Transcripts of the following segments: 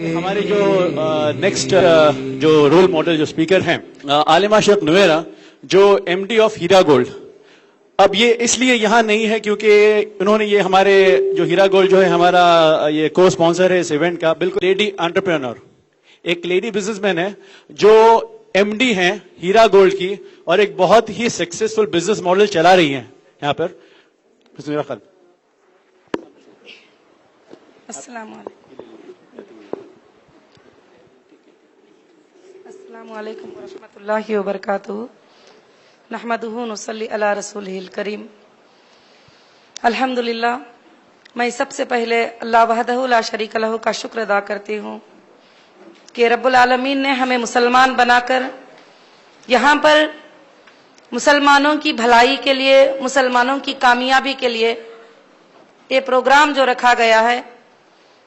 हमारे जो नेक्स्ट जो रोल मॉडल जो स्पीकर हैं आलिमा शेख नुवेरा जो एमडी ऑफ हीरा गोल्ड, अब ये इसलिए यहाँ नहीं है क्योंकि उन्होंने ये हमारे जो हीरा गोल्ड जो है हमारा ये को स्पॉन्सर है इस इवेंट का, बिल्कुल लेडी एंटरप्रेन्योर, एक लेडी बिजनेसमैन है जो एमडी हैं हीरा गोल्ड की और एक बहुत ही सक्सेसफुल बिजनेस मॉडल चला रही हैं यहाँ पर। अस्सलामु अलैकुम व रहमतुल्लाहि व बरकातुहू। नहमदुहू नुसल्ली अला रसूलिहिल करीम। अल्हम्दुलिल्लाह, मैं सबसे पहले अल्लाह वहदहू ला शरीक लहू का शुक्र अदा करती हूँ कि रब्बुल आलमीन ने हमें मुसलमान बनाकर यहाँ पर मुसलमानों की भलाई के लिए, मुसलमानों की कामयाबी के लिए ये प्रोग्राम जो रखा गया है,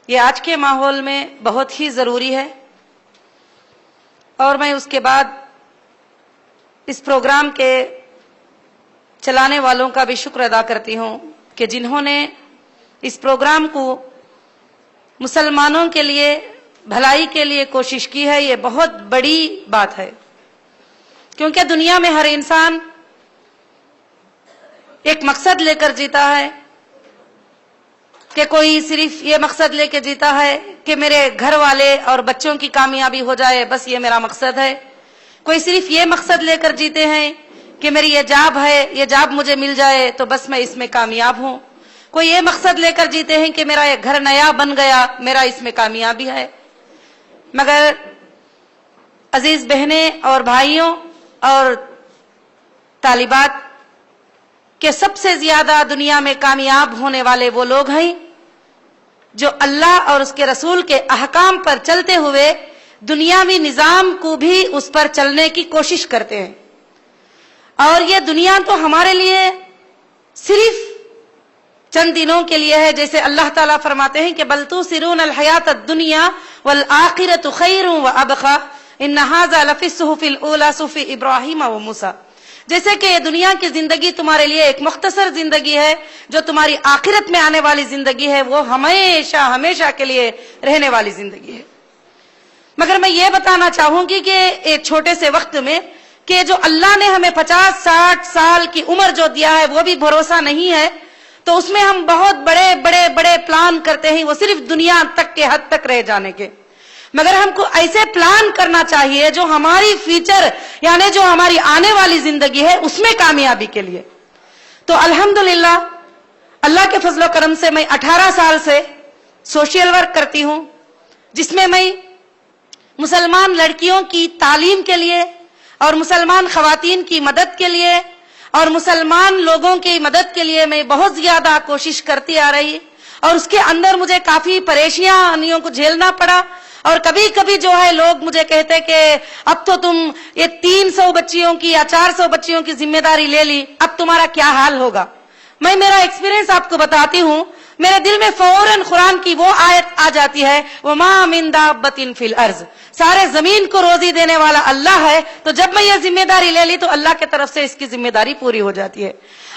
ये आज के माहौल में बहुत ही ज़रूरी है। और मैं उसके बाद इस प्रोग्राम के चलाने वालों का भी शुक्र अदा करती हूँ कि जिन्होंने इस प्रोग्राम को मुसलमानों के लिए, भलाई के लिए कोशिश की है। ये बहुत बड़ी बात है क्योंकि दुनिया में हर इंसान एक मकसद लेकर जीता है कि कोई सिर्फ ये मकसद लेके जीता है कि मेरे घर वाले और बच्चों की कामयाबी हो जाए, बस ये मेरा मकसद है। कोई सिर्फ ये मकसद लेकर जीते हैं कि मेरी ये जॉब है, ये जॉब मुझे मिल जाए तो बस मैं इसमें कामयाब हूं। कोई ये मकसद लेकर जीते हैं कि मेरा ये घर नया बन गया, मेरा इसमें कामयाबी है। मगर अजीज बहनें और भाइयों और तालिबात के सबसे ज्यादा दुनिया में कामयाब होने वाले वो लोग हैं जो अल्लाह और उसके रसूल के अहकाम पर चलते हुए दुनियावी निजाम को भी उस पर चलने की कोशिश करते हैं। और ये दुनिया तो हमारे लिए सिर्फ चंद दिनों के लिए है, जैसे अल्लाह ताला फरमाते हैं कि बल तुसिरून अल हयात दुनिया वल आखिरतु खैरुन व अबका इन्न हाज़ा लफी सुहुफिल ऊला सुहुफि इब्राहीम व मूसा। जैसे कि ये दुनिया की जिंदगी तुम्हारे लिए एक मुख्तसर जिंदगी है, जो तुम्हारी आखिरत में आने वाली जिंदगी है वो हमेशा हमेशा के लिए रहने वाली जिंदगी है। मगर मैं ये बताना चाहूंगी कि एक छोटे से वक्त में कि जो अल्लाह ने हमें 50-60 साल की उम्र जो दिया है वो भी भरोसा नहीं है, तो उसमें हम बहुत बड़े बड़े बड़े प्लान करते हैं, वो सिर्फ दुनिया तक के हद तक रह जाने के। मगर हमको ऐसे प्लान करना चाहिए जो हमारी फ्यूचर यानी जो हमारी आने वाली जिंदगी है उसमें कामयाबी के लिए। तो अल्हम्दुलिल्लाह, अल्लाह के फजलो करम से मैं 18 साल से सोशल वर्क करती हूं, जिसमें मैं मुसलमान लड़कियों की तालीम के लिए और मुसलमान खवातीन की मदद के लिए और मुसलमान लोगों की मदद के लिए मैं बहुत ज्यादा कोशिश करती आ रही। और उसके अंदर मुझे काफी परेशानियों को झेलना पड़ा। और कभी कभी जो है लोग मुझे कहते कि अब तो तुम ये 300 बच्चियों की या 400 बच्चियों की जिम्मेदारी ले ली, अब तुम्हारा क्या हाल होगा। मैं मेरा एक्सपीरियंस आपको बताती हूँ। मेरे दिल में फौरन कुरान की वो आयत आ जाती है, वमा मिन दाब्बतिन फिल अर्ज, सारे जमीन को रोजी देने वाला अल्लाह है। तो जब मैं ये जिम्मेदारी ले ली तो अल्लाह की तरफ से इसकी जिम्मेदारी पूरी हो जाती है।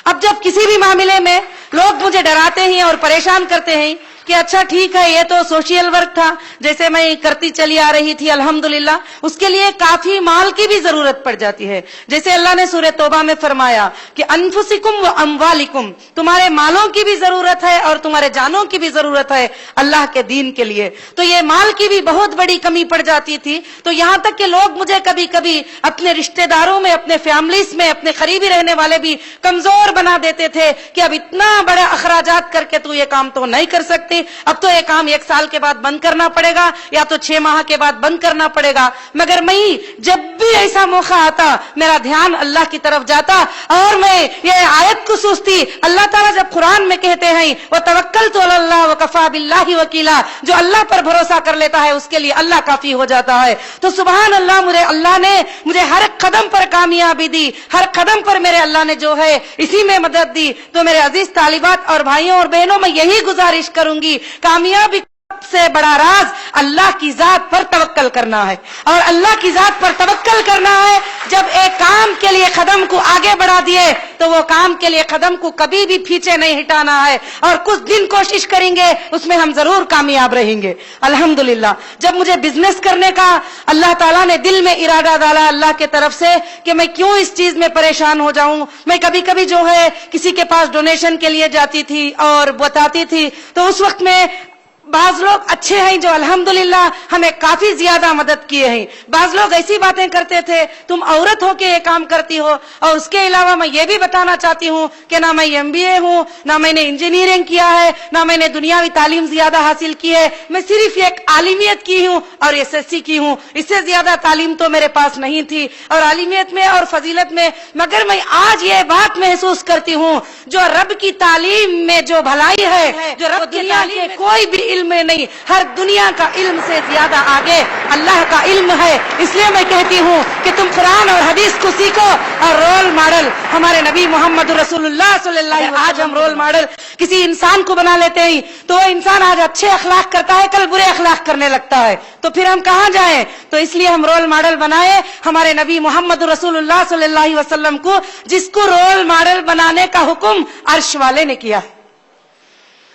अब जब किसी भी मामले में लोग मुझे डराते हैं और परेशान करते हैं कि अच्छा ठीक है, ये तो सोशल वर्क था, जैसे मैं करती चली आ रही थी अल्हम्दुलिल्लाह, उसके लिए काफी माल की भी जरूरत पड़ जाती है। जैसे अल्लाह ने सूरह तौबा में फरमाया कि अनफुसिकुम व अमवालिकुम, तुम्हारे मालों की भी जरूरत है और तुम्हारे जानों की भी जरूरत है अल्लाह के दीन के लिए। तो ये माल की भी बहुत बड़ी कमी पड़ जाती थी। तो यहाँ तक कि लोग मुझे कभी कभी अपने रिश्तेदारों में, अपने फैमिलीज में, अपने करीबी रहने वाले भी कमजोर बना देते थे कि अब इतना बड़ा अखराजात करके तू ये काम तो नहीं कर सकती, अब तो ये काम 1 साल के बाद बंद करना पड़ेगा या तो 6 माह के बाद बंद करना पड़ेगा। मगर मैं जब भी ऐसा मौका आता मेरा ध्यान अल्लाह की तरफ जाता और मैं ये आयत को सोचती। अल्लाह ताला जब कुरान में कहते हैं वो तवक्कलतु अलल्लाह व कफा बिल्लाहि वकीला, जो अल्लाह पर भरोसा कर लेता है उसके लिए अल्लाह काफी हो जाता है। तो सुभान अल्लाह, मुझे अल्लाह ने मुझे हर कदम पर कामयाबी दी, हर कदम पर मेरे अल्लाह ने जो है इसी में मदद दी। तो मेरे अजीज तालिबात और भाइयों और बहनों, मैं यही गुजारिश करूंगी, कामयाबी सबसे बड़ा राज अल्लाह की जात पर तवक्कल करना है। और अल्लाह की जात पर तवक्कल करना है जब एक काम के लिए कदम को आगे बढ़ा दिए तो वो काम के लिए कदम को कभी भी पीछे नहीं हटाना है, और कुछ दिन कोशिश करेंगे उसमें हम जरूर कामयाब रहेंगे। अल्हम्दुलिल्लाह, जब मुझे बिजनेस करने का अल्लाह ताला ने दिल में इरादा डाला अल्लाह के तरफ से कि मैं क्यों इस चीज में परेशान हो जाऊं, मैं कभी कभी जो है किसी के पास डोनेशन के लिए जाती थी और बताती थी, तो उस वक्त में बाज लोग अच्छे हैं जो अल्हम्दुलिल्लाह हमें काफी ज्यादा मदद किए हैं। बाज लोग ऐसी बातें करते थे, तुम औरत हो के ये काम करती हो, और उसके अलावा मैं ये भी बताना चाहती हूँ कि ना मैं MBA हूँ, ना मैंने इंजीनियरिंग किया है, ना मैंने दुनियावी तालीम ज्यादा हासिल की है, मैं सिर्फ एक आलिमियत की हूँ और SSC की हूँ, इससे ज्यादा तालीम तो मेरे पास नहीं थी और आलिमियत में और फजीलत में। मगर मैं आज ये बात महसूस करती हूँ जो रब की तालीम में जो भलाई है, जो रब दुनिया के कोई भी इल्म में नहीं, हर दुनिया का इल्म से ज्यादा आगे अल्लाह का इल्म है। इसलिए मैं कहती हूँ कि तुम कुरान और हदीस को सीखो और रोल मॉडल हमारे नबी मोहम्मद रसूलुल्लाह सल्लल्लाहु अलैहि वसल्लम। आज हम रोल मॉडल किसी इंसान को बना लेते हैं तो वो इंसान आज अच्छे अखलाक करता है, कल बुरे अखलाक करने लगता है, तो फिर हम कहाँ जाएं? तो इसलिए हम रोल मॉडल बनाए हमारे नबी मोहम्मद रसूलुल्लाह सल्लल्लाहु अलैहि वसल्लम को, जिसको रोल मॉडल बनाने का हुक्म अर्श वाले ने किया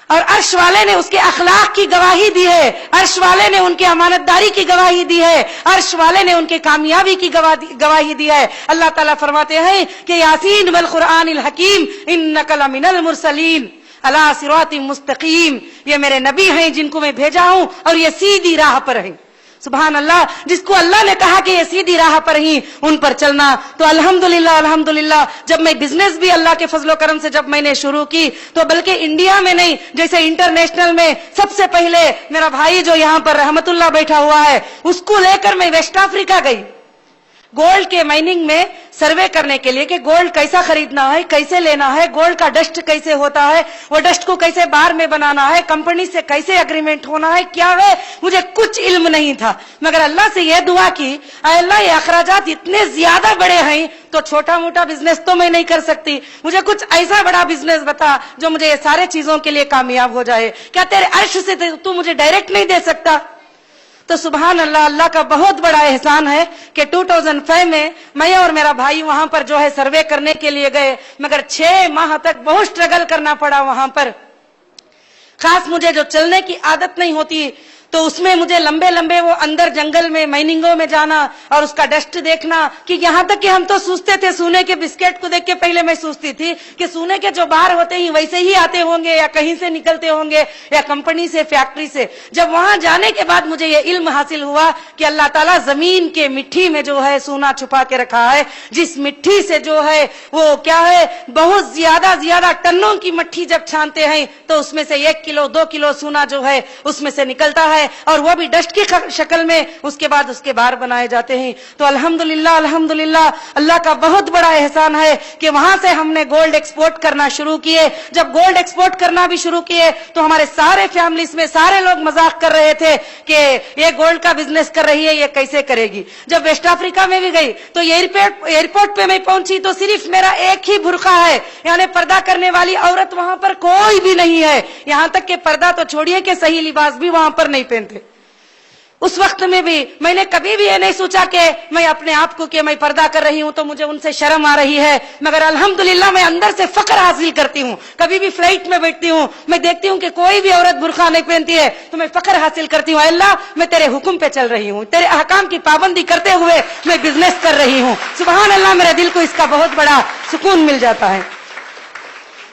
और अर्श वाले ने उसके अखलाक की गवाही दी है, अर्श वाले ने उनकी अमानतदारी की गवाही दी है, अर्श वाले ने उनके कामयाबी की गवाही दी है। अल्लाह ताला फरमाते हैं कि यासीन वल कुरआनिल हकीम इन्नका लमिनल मुरसलीन अला सिरातिम मुस्तकीम, ये मेरे नबी हैं जिनको मैं भेजा हूं और ये सीधी राह पर हैं। सुभान अल्लाह, जिसको अल्लाह ने कहा कि ये सीधी राह पर ही उन पर चलना। तो अल्हम्दुलिल्लाह अल्हम्दुलिल्लाह, जब मैं बिजनेस भी अल्लाह के फजलो करम से जब मैंने शुरू की तो बल्कि इंडिया में नहीं, जैसे इंटरनेशनल में सबसे पहले मेरा भाई जो यहाँ पर रहमतुल्लाह बैठा हुआ है उसको लेकर मैं वेस्ट अफ्रीका गई गोल्ड के माइनिंग में सर्वे करने के लिए कि गोल्ड कैसा खरीदना है, कैसे लेना है, गोल्ड का डस्ट कैसे होता है, वो डस्ट को कैसे बार में बनाना है, कंपनी से कैसे एग्रीमेंट होना है, क्या है, मुझे कुछ इल्म नहीं था। मगर अल्लाह से यह दुआ की, अल्लाह ये अखराजात इतने ज्यादा बड़े हैं तो छोटा मोटा बिजनेस तो मैं नहीं कर सकती, मुझे कुछ ऐसा बड़ा बिजनेस बता जो मुझे ये सारे चीजों के लिए कामयाब हो जाए। क्या तेरे अर्श से तू मुझे डायरेक्ट नहीं दे सकता? तो सुभान अल्लाह, अल्लाह का बहुत बड़ा एहसान है कि 2005 में मैं और मेरा भाई वहां पर जो है सर्वे करने के लिए गए, मगर 6 माह तक बहुत स्ट्रगल करना पड़ा वहां पर। खास मुझे जो चलने की आदत नहीं होती तो उसमें मुझे लंबे लंबे वो अंदर जंगल में माइनिंगों में जाना और उसका डस्ट देखना, कि यहाँ तक कि हम तो सोचते थे सोने के बिस्किट को देख के पहले मैं सोचती थी कि सोने के जो बाहर होते हैं वैसे ही आते होंगे या कहीं से निकलते होंगे या कंपनी से, फैक्ट्री से। जब वहां जाने के बाद मुझे ये इल्म हासिल हुआ कि अल्लाह ताला जमीन के मिट्टी में जो है सोना छुपा के रखा है, जिस मिट्टी से जो है वो क्या है बहुत ज्यादा टनों की मिट्टी जब छानते हैं तो उसमें से 1 किलो 2 किलो सोना जो है उसमें से निकलता है, और वो भी डस्ट की शक्ल में। उसके बाद उसके बार बनाए जाते हैं। तो अल्हम्दुलिल्लाह अल्हम्दुलिल्लाह, अल्लाह का बहुत बड़ा एहसान है कि वहां से हमने गोल्ड एक्सपोर्ट करना शुरू किए। जब गोल्ड एक्सपोर्ट करना भी शुरू किए तो हमारे सारे फैमिलीज में सारे लोग मजाक कर रहे थे कि ये गोल्ड का बिजनेस कर रही है, ये कैसे करेगी। जब वेस्ट अफ्रीका में भी गई तो एयरपोर्ट पे मैं पहुंची तो सिर्फ मेरा एक ही बुर्का है, यानी पर्दा करने वाली औरत वहां पर कोई भी नहीं है। यहां तक कि पर्दा तो छोड़िए कि सही लिबास भी वहां पर नहीं पहनते। उस वक्त में भी मैंने कभी भी ये नहीं सोचा कि मैं अपने आप को कि मैं पर्दा कर रही हूं तो मुझे उनसे शर्म आ रही है, मगर अल्हम्दुलिल्लाह मैं अंदर से फक्र हासिल करती हूं। कभी भी फ्लाइट में बैठती हूं, मैं देखती हूं कि कोई भी औरत बुर्का नहीं पहनती है तो मैं फक्र हासिल करती हूं, अल्लाह मैं तेरे हुक्म पे चल रही हूं, तेरे अहकाम की पाबंदी करते हुए मैं बिजनेस कर रही हूं। सुभान अल्लाह, मेरे दिल को इसका बहुत बड़ा सुकून मिल जाता है।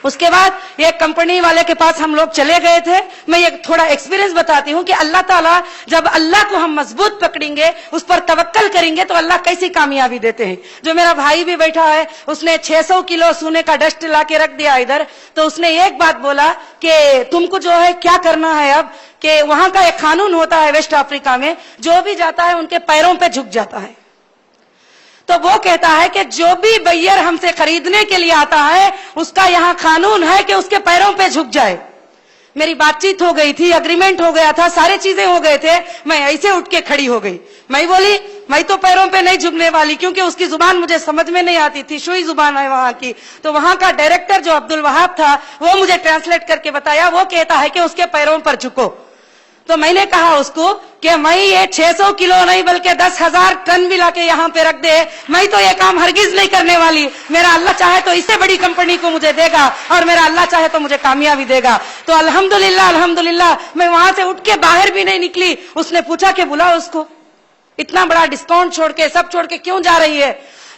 उसके बाद एक कंपनी वाले के पास हम लोग चले गए थे। मैं एक थोड़ा एक्सपीरियंस बताती हूँ कि अल्लाह ताला जब अल्लाह को हम मजबूत पकड़ेंगे, उस पर तवक्कल करेंगे तो अल्लाह कैसी कामयाबी देते हैं। जो मेरा भाई भी बैठा है उसने 600 किलो सोने का डस्ट ला के रख दिया इधर, तो उसने एक बात बोला कि तुमको जो है क्या करना है अब, कि वहां का एक कानून होता है वेस्ट अफ्रीका में, जो भी जाता है उनके पैरों पे झुक जाता है। तो वो कहता है कि जो भी बैयर हमसे खरीदने के लिए आता है उसका यहाँ कानून है कि उसके पैरों पे झुक जाए। मेरी बातचीत हो गई थी, अग्रीमेंट हो गया था, सारे चीजें हो गए थे, मैं ऐसे उठ के खड़ी हो गई। मैं बोली मैं तो पैरों पे नहीं झुकने वाली, क्योंकि उसकी जुबान मुझे समझ में नहीं आती थी, शुई जुबान है वहां की। तो वहां का डायरेक्टर जो अब्दुल वहाब था वो मुझे ट्रांसलेट करके बताया, वो कहता है कि उसके पैरों पर झुको। تو میں نے کہا اس کو کہ میں یہ 600 کلو نہیں بلکہ 10,000 ٹن بھی لا کے یہاں پہ رکھ دے، میں تو یہ کام ہرگز نہیں کرنے والی، میرا اللہ چاہے تو اس سے بڑی کمپنی کو مجھے دے گا اور میرا اللہ چاہے تو مجھے کامیابی دے گا۔ تو الحمدللہ میں وہاں سے اٹھ کے باہر بھی نہیں نکلی۔ اس نے پوچھا کہ بلا اس کو، اتنا بڑا ڈسکاؤنٹ چھوڑ کے سب چھوڑ کے کیوں جا رہی ہے؟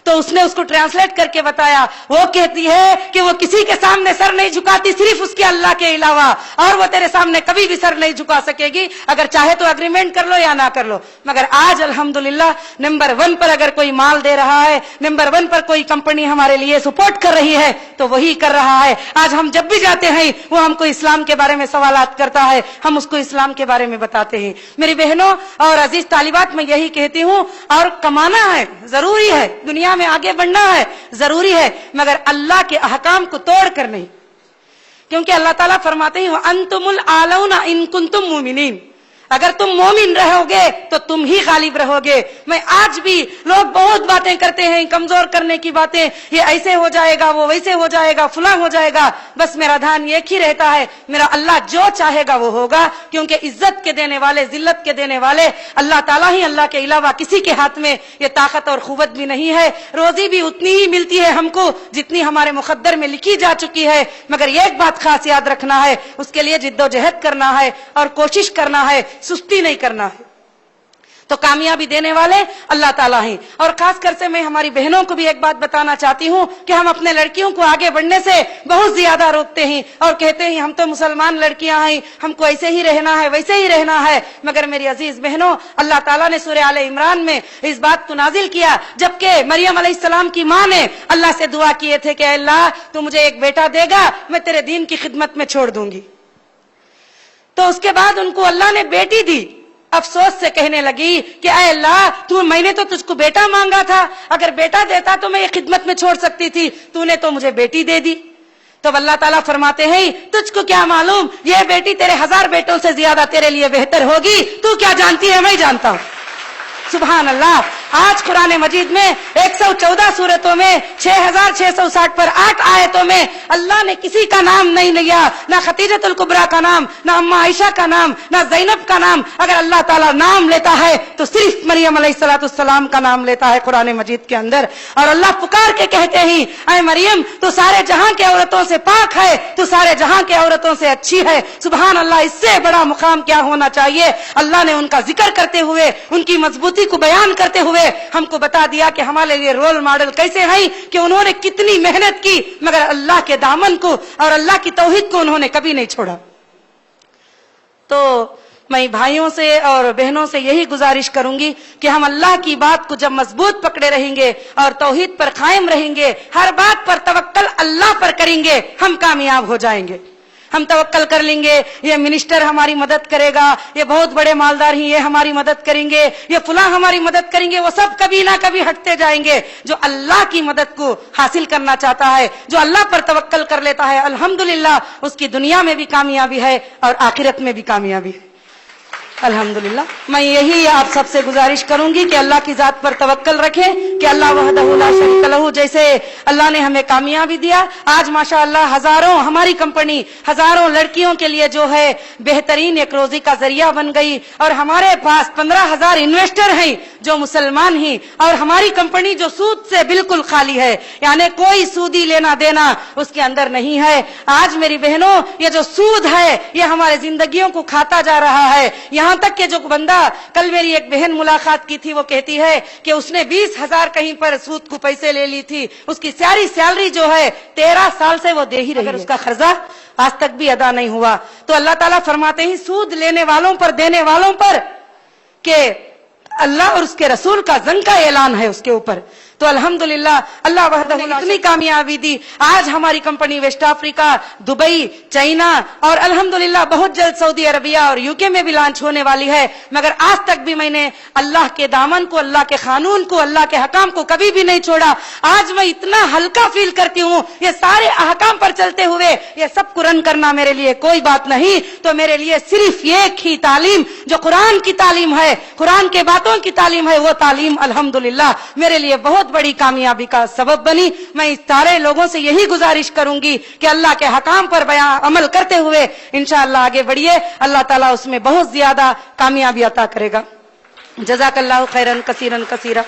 تو اس نے اس کو ٹرانسلیٹ کر کے بتایا، وہ کہتی ہے کہ وہ کسی کے سامنے سر نہیں جھکاتی صرف اس کے اللہ کے علاوہ، اور وہ تیرے سامنے کبھی بھی سر نہیں جھکا سکے گی، اگر چاہے تو اگریمنٹ کر لو یا نہ کر لو۔ مگر آج الحمدللہ نمبر 1 پر اگر کوئی مال دے رہا ہے، نمبر 1 پر کوئی کمپنی ہمارے لیے سپورٹ کر رہی ہے تو وہی کر رہا ہے۔ آج ہم جب بھی جاتے ہیں وہ ہم کو اسلام کے بارے میں سوالات کرتا ہے، ہم اس کو اسلام کے بارے میں بتاتے ہیں۔ میری بہنوں اور عزیز طالبات، میں یہی کہتی ہوں، اور کمانا ہے ضروری ہے، دنیا میں آگے بڑھنا ہے ضروری ہے، مگر اللہ کے احکام کو توڑ کر نہیں، کیونکہ اللہ تعالیٰ فرماتے ہیں وَأَنْتُمُ الْأَعْلَوْنَ إِن كُنتُم مُؤْمِنِينَ، اگر تم مومن رہو گے تو تم ہی غالب رہو گے۔ میں آج بھی لوگ بہت باتیں کرتے ہیں، کمزور کرنے کی باتیں، یہ ایسے ہو جائے گا، وہ ویسے ہو جائے گا، فلاں ہو جائے گا، بس میرا دھیان ایک ہی رہتا ہے، میرا اللہ جو چاہے گا وہ ہوگا، کیونکہ عزت کے دینے والے، ذلت کے دینے والے اللہ تعالیٰ ہی، اللہ کے علاوہ کسی کے ہاتھ میں یہ طاقت اور قوت بھی نہیں ہے۔ روزی بھی اتنی ہی ملتی ہے ہم کو جتنی ہمارے مقدر میں لکھی جا چکی ہے، مگر ایک بات خاص یاد رکھنا ہے، اس کے لیے جد و جہد کرنا ہے اور کوشش کرنا ہے، سستی نہیں کرنا ہے۔ تو کامیابی دینے والے اللہ تعالیٰ ہیں۔ اور خاص کر سے میں ہماری بہنوں کو بھی ایک بات بتانا چاہتی ہوں کہ ہم اپنے لڑکیوں کو آگے بڑھنے سے بہت زیادہ روکتے ہیں اور کہتے ہیں ہم تو مسلمان لڑکیاں ہیں، ہم کو ایسے ہی رہنا ہے، ویسے ہی رہنا ہے۔ مگر میری عزیز بہنوں، اللہ تعالیٰ نے سورہ آل عمران میں اس بات کو نازل کیا جبکہ مریم علیہ السلام کی ماں نے اللہ سے دعا کیے تھے کہ اے اللہ تو مجھے ایک بیٹا دے گا، میں تیرے دین کی خدمت میں چھوڑ دوں گی۔ تو اس کے بعد ان کو اللہ نے بیٹی دی، افسوس سے کہنے لگی کہ اے اللہ میں نے تو تجھ کو بیٹا مانگا تھا، اگر بیٹا دیتا تو میں یہ خدمت میں چھوڑ سکتی تھی، تو نے تو مجھے بیٹی دے دی۔ تو اللہ تعالیٰ فرماتے ہیں تجھ کو کیا معلوم، یہ بیٹی تیرے 1000 بیٹوں سے زیادہ تیرے لیے بہتر ہوگی، تو کیا جانتی ہے، میں جانتا ہوں۔ سبحان اللہ۔ آج قرآن مجید میں 114 سورتوں میں 6660 پر 8 آیتوں میں اللہ نے کسی کا نام نہیں لیا، نہ خدیجۃ الکبریٰ کا نام، نہ اماں عائشہ کا نام، نہ زینب کا نام۔ اگر اللہ تعالیٰ نام لیتا ہے تو صرف مریم علیہ السلام کا نام لیتا ہے قرآن مجید کے اندر، اور اللہ پکار کے کہتے ہیں اے مریم تو سارے جہاں کے عورتوں سے پاک ہے، تو سارے جہاں کے عورتوں سے اچھی ہے۔ سبحان اللہ، اس سے بڑا مقام کیا ہونا چاہیے۔ اللہ نے ان کا ذکر کرتے ہوئے، ان کی مضبوطی کو بیان کرتے ہوئے ہم کو بتا دیا کہ ہمارے لیے رول ماڈل کیسے ہیں، کہ انہوں نے کتنی محنت کی مگر اللہ کے دامن کو اور اللہ کی توحید کو انہوں نے کبھی نہیں چھوڑا۔ تو میں بھائیوں سے اور بہنوں سے یہی گزارش کروں گی کہ ہم اللہ کی بات کو جب مضبوط پکڑے رہیں گے اور توحید پر قائم رہیں گے، ہر بات پر توکل اللہ پر کریں گے، ہم کامیاب ہو جائیں گے۔ ہم توکل کر لیں گے یہ منسٹر ہماری مدد کرے گا، یہ بہت بڑے مالدار ہیں یہ ہماری مدد کریں گے، یہ فلاں ہماری مدد کریں گے، وہ سب کبھی نہ کبھی ہٹتے جائیں گے۔ جو اللہ کی مدد کو حاصل کرنا چاہتا ہے، جو اللہ پر توکل کر لیتا ہے، الحمدللہ اس کی دنیا میں بھی کامیابی ہے اور آخرت میں بھی کامیابی ہے۔ الحمدللہ میں یہی آپ سب سے گزارش کروں گی کہ اللہ کی ذات پر توکل رکھیں کہ اللہ وحدہ لا شریک لہ، جیسے اللہ نے ہمیں کامیابی دیا، آج ماشاءاللہ ہزاروں ہماری کمپنی ہزاروں لڑکیوں کے لیے جو ہے بہترین ایک روزی کا ذریعہ بن گئی، اور ہمارے پاس 15,000 انویسٹر ہیں جو مسلمان ہیں، اور ہماری کمپنی جو سود سے بالکل خالی ہے، یعنی کوئی سودی لینا دینا اس کے اندر نہیں ہے۔ آج میری بہنوں یہ جو سود ہے یہ ہمارے زندگیوں کو کھاتا جا رہا ہے، یہاں تک کہ جو بندہ، کل میری ایک بہن ملاقات کی تھی، وہ کہتی ہے کہ اس نے 20,000 کہیں پر سود کو پیسے لے لی تھی، اس کی ساری سیلری جو ہے 13 سال سے وہ دے ہی رہی ہے، اس کا قرضہ آج تک بھی ادا نہیں ہوا۔ تو اللہ تعالیٰ فرماتے ہیں سود لینے والوں پر، دینے والوں پر، کہ اللہ اور اس کے رسول کا زنگ کا اعلان ہے اس کے اوپر۔ تو الحمدللہ اللہ وحدہ اتنی کامیابی دی، آج ہماری کمپنی ویسٹ افریقہ، دبئی، چائنا اور الحمدللہ بہت جلد سعودی عربیہ اور UK میں بھی لانچ ہونے والی ہے، مگر آج تک بھی میں نے اللہ کے دامن کو، اللہ کے قانون کو، اللہ کے حکام کو کبھی بھی نہیں چھوڑا۔ آج میں اتنا ہلکا فیل کرتی ہوں، یہ سارے احکام پر چلتے ہوئے یہ سب کو رن کرنا میرے لیے کوئی بات نہیں، تو میرے لیے صرف ایک ہی تعلیم جو قرآن کی تعلیم ہے، قرآن کے باتوں کی تعلیم ہے، وہ تعلیم الحمدللہ میرے لیے بہت بہت بڑی کامیابی کا سبب بنی. میں سارے لوگوں سے یہی گزارش کروں گی کہ اللہ کے حکام پر عمل کرتے ہوئے انشاءاللہ آگے بڑھیے, اللہ تعالیٰ اس میں بہت زیادہ کامیابی عطا کرے گا. جزاک اللہ خیرن کثیرن کثیرا.